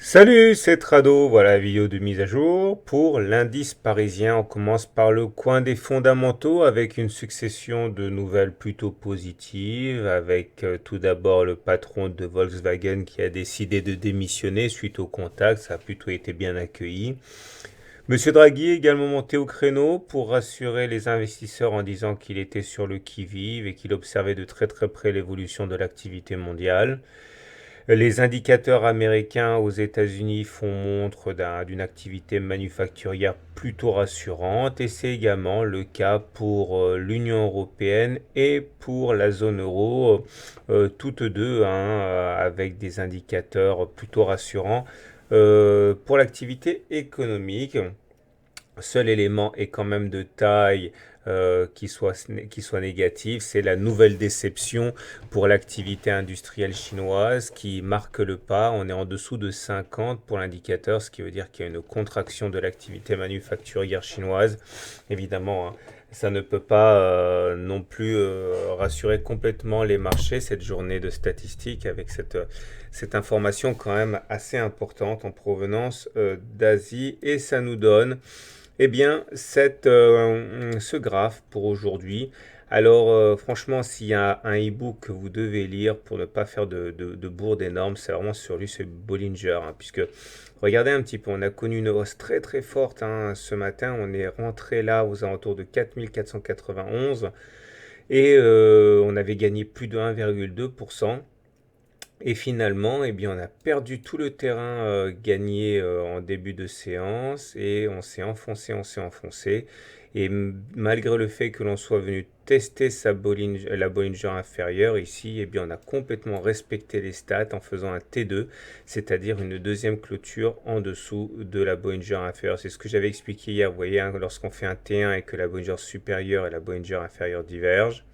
Salut, c'est Trado, voilà la vidéo de mise à jour. Pour l'indice parisien, on commence par le coin des fondamentaux avec une succession de nouvelles plutôt positives, avec tout d'abord le patron de Volkswagen qui a décidé de démissionner suite au contact, ça a plutôt été bien accueilli. Monsieur Draghi est également monté au créneau pour rassurer les investisseurs en disant qu'il était sur le qui-vive et qu'il observait de très très près l'évolution de l'activité mondiale. Les indicateurs américains aux États-Unis font montre d'une activité manufacturière plutôt rassurante et c'est également le cas pour l'Union européenne et pour la zone euro, toutes deux avec des indicateurs plutôt rassurants pour l'activité économique. Seul élément est quand même de taille qui soit négatif, c'est la nouvelle déception pour l'activité industrielle chinoise qui marque le pas. On est en dessous de 50 pour l'indicateur, ce qui veut dire qu'il y a une contraction de l'activité manufacturière chinoise. Évidemment, hein, ça ne peut pas non plus rassurer complètement les marchés cette journée de statistiques avec cette information quand même assez importante en provenance d'Asie et ça nous donne eh bien, ce graphe pour aujourd'hui. Alors, franchement, s'il y a un e-book que vous devez lire pour ne pas faire de bourde énorme, c'est vraiment sur lui, c'est Bollinger. Puisque, regardez un petit peu, on a connu une hausse très très forte ce matin. On est rentré là aux alentours de 4491 et on avait gagné plus de 1,2%. Et finalement, eh bien, on a perdu tout le terrain gagné en début de séance et on s'est enfoncé, on s'est enfoncé. Et malgré le fait que l'on soit venu tester la Bollinger inférieure, ici, eh bien, on a complètement respecté les stats en faisant un T2, c'est-à-dire une deuxième clôture en dessous de la Bollinger inférieure. C'est ce que j'avais expliqué hier. Vous voyez, lorsqu'on fait un T1 et que la Bollinger supérieure et la Bollinger inférieure divergent,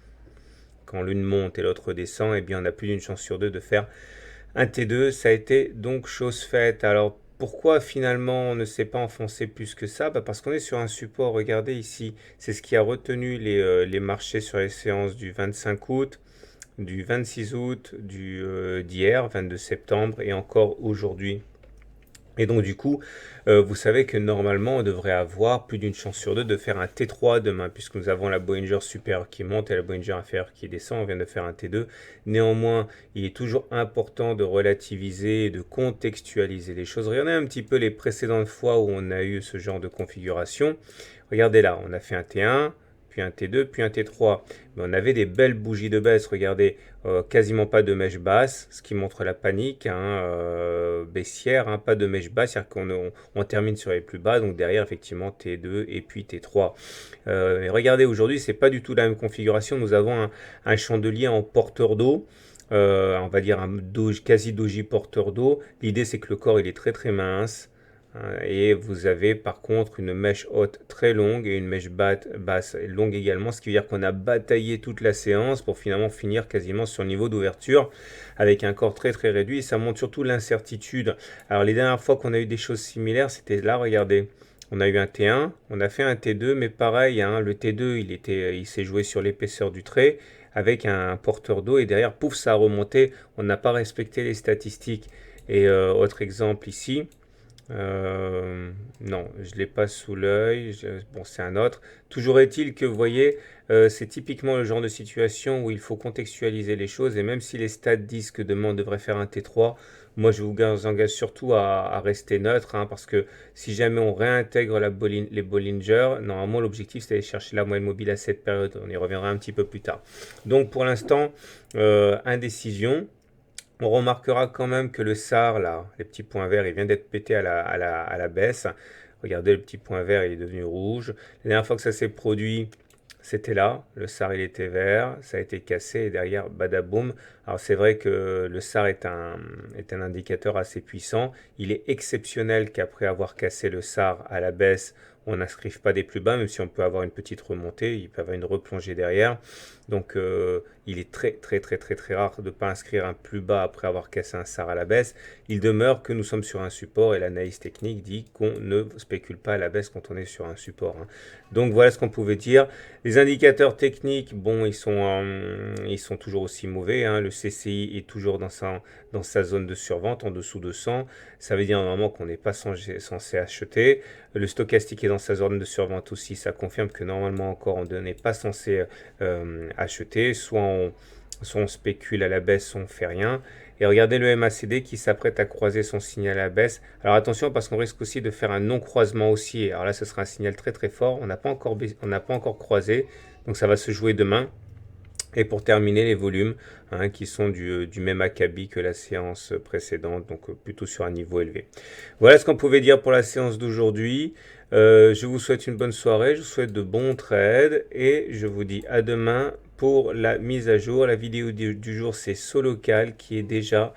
quand l'une monte et l'autre descend, eh bien, on a plus d'une chance sur deux de faire un T2. Ça a été donc chose faite. Alors, pourquoi finalement on ne s'est pas enfoncé plus que ça? Parce qu'on est sur un support, regardez ici, c'est ce qui a retenu les marchés sur les séances du 25 août, du 26 août, d'hier, 22 septembre et encore aujourd'hui. Et donc du coup, vous savez que normalement, on devrait avoir plus d'une chance sur deux de faire un T3 demain, puisque nous avons la Bollinger supérieure qui monte et la Bollinger inférieure qui descend. On vient de faire un T2. Néanmoins, il est toujours important de relativiser et de contextualiser les choses. Regardez un petit peu les précédentes fois où on a eu ce genre de configuration. Regardez là, on a fait un T1, puis un T2, puis un T3. Mais on avait des belles bougies de baisse, regardez, quasiment pas de mèche basse, ce qui montre la panique baissière, pas de mèche basse, c'est-à-dire qu'on termine sur les plus bas, donc derrière effectivement T2 et puis T3. Et regardez, aujourd'hui, c'est pas du tout la même configuration, nous avons un chandelier en porteur d'eau. On va dire un doji, quasi doji porteur d'eau. L'idée c'est que le corps il est très très mince. Et vous avez par contre une mèche haute très longue et une mèche basse longue également, ce qui veut dire qu'on a bataillé toute la séance pour finalement finir quasiment sur le niveau d'ouverture avec un corps très très réduit et ça montre surtout l'incertitude. Alors les dernières fois qu'on a eu des choses similaires, c'était là, regardez. On a eu un T1, on a fait un T2, mais pareil, le T2 il s'est joué sur l'épaisseur du trait avec un porteur d'eau et derrière, pouf, ça a remonté. On n'a pas respecté les statistiques. Et autre exemple ici, non, je ne l'ai pas sous l'œil. Bon, c'est un autre. Toujours est-il que, vous voyez, c'est typiquement le genre de situation où il faut contextualiser les choses. Et même si les stats disent que demain on devrait faire un T3, moi je vous engage surtout à rester neutre. Parce que si jamais on réintègre les Bollinger, normalement l'objectif c'est d'aller chercher la moyenne mobile à cette période. On y reviendra un petit peu plus tard. Donc pour l'instant, indécision. On remarquera quand même que le SAR, là, les petits points verts, il vient d'être pété à la baisse. Regardez, le petit point vert, il est devenu rouge. La dernière fois que ça s'est produit, c'était là. Le SAR, il était vert. Ça a été cassé et derrière, badaboum. Alors, c'est vrai que le SAR est un indicateur assez puissant. Il est exceptionnel qu'après avoir cassé le SAR à la baisse, on n'inscrive pas des plus bas, même si on peut avoir une petite remontée, il peut y avoir une replongée derrière. Donc il est très très très très très rare de ne pas inscrire un plus bas après avoir cassé un SAR à la baisse. Il demeure que nous sommes sur un support et l'analyse technique dit qu'on ne spécule pas à la baisse quand on est sur un support. Donc voilà ce qu'on pouvait dire. Les indicateurs techniques, bon, ils sont toujours aussi mauvais. Le CCI est toujours dans sa zone de survente en dessous de 100. Ça veut dire normalement qu'on n'est pas censé acheter. Le stochastique est dans sa zone de survente aussi. Ça confirme que normalement encore on n'est pas censé acheter. Soit on spécule à la baisse, soit on fait rien. Et regardez le MACD qui s'apprête à croiser son signal à la baisse. Alors attention parce qu'on risque aussi de faire un non-croisement haussier. Alors là, ce sera un signal très très fort. On n'a pas encore croisé. Donc ça va se jouer demain. Et pour terminer, les volumes qui sont du même acabit que la séance précédente, donc plutôt sur un niveau élevé. Voilà ce qu'on pouvait dire pour la séance d'aujourd'hui. Je vous souhaite une bonne soirée, je vous souhaite de bons trades et je vous dis à demain pour la mise à jour. La vidéo du jour, c'est Solocal qui est déjà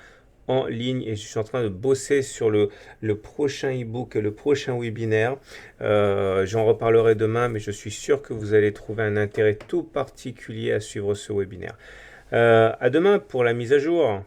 en ligne et je suis en train de bosser sur le prochain e-book, le prochain webinaire. J'en reparlerai demain, mais je suis sûr que vous allez trouver un intérêt tout particulier à suivre ce webinaire. À demain pour la mise à jour.